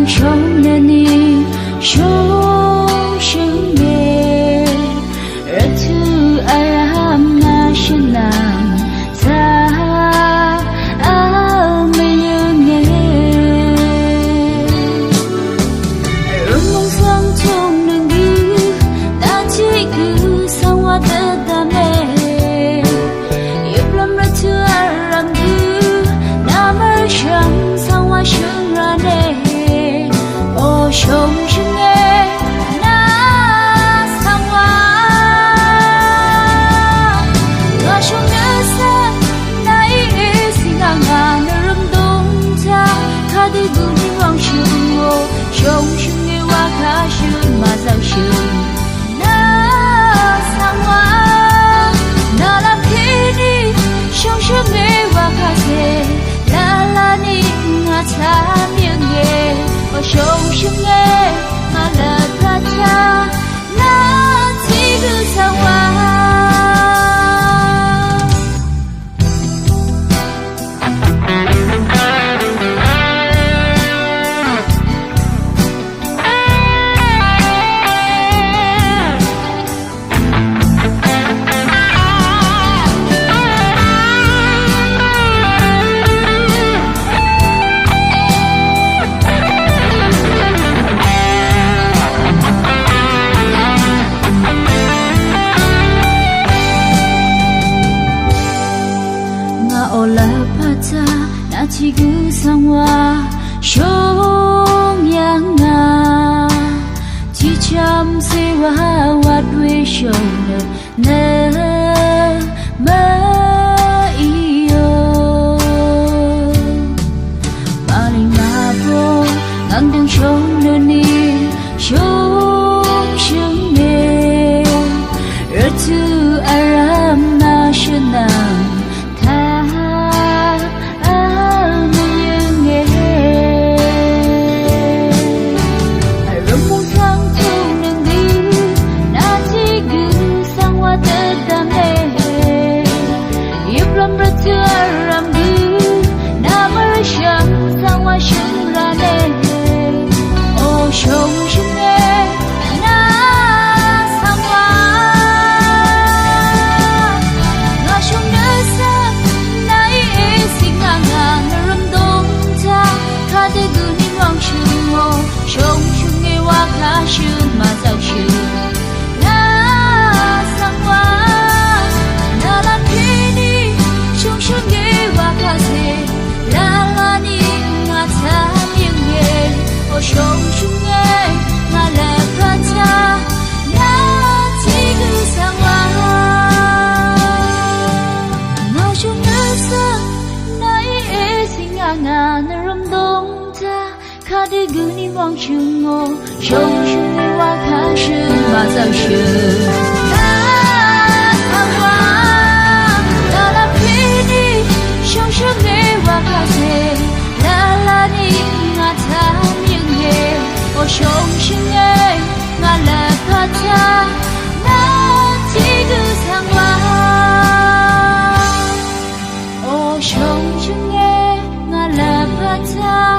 đông sống nên đi sống sinh nghề rất thư aram na sinh nàng ta mình nghe rồi mong sang trong đường đi đã chỉ cứ sang hoa tết ta mê yêu lắm rất thư aram đi đã mới chẳng sang hoa sương ra nè ô sống sinh nghe na sang hoa ngã xuống nhớ xa nay xin ngang ngang nơi râm đông cha khá đi gương đi vòng trường ô sống sinh nghe hoa khá sương mà giàu sương na sang hoa na làm khi đi sống sinh nghe hoa khá dễ la la ni ngã cha miệng nghe ô sống sinh nghe mà là ta cha na chỉ cứ sang hoa ola pata na chỉ cứ sang hoa sống yang nga chỉ chăm se hoa hoa đuôi sầu nơ mơ yêu paling mabo ngang đường sống nơi đi sống sinh nghề rất thư aram na sinh nàng sương mà giàu sương na sang hoa na làm khi đi trong sương nghe hoa ca dê la la ni ngã ta miệng nghe ô sống sương nghe mà là ca cha na chỉ cứ sang hoa ngao trong nhớ xa nay xin ngà ngà na râm đông ta khá đi gửi đi vòng trường ngô sống sinh nghe hoa khá sương mà giàu sương na sang hoa na làm khi đi sống sinh nghe hoa khá dê la la ni ngã ta miệng nghe ô sống sinh nghe ngã là ca cha na chỉ cứ sang hoa ô sống sinh nghe ngã là ca cha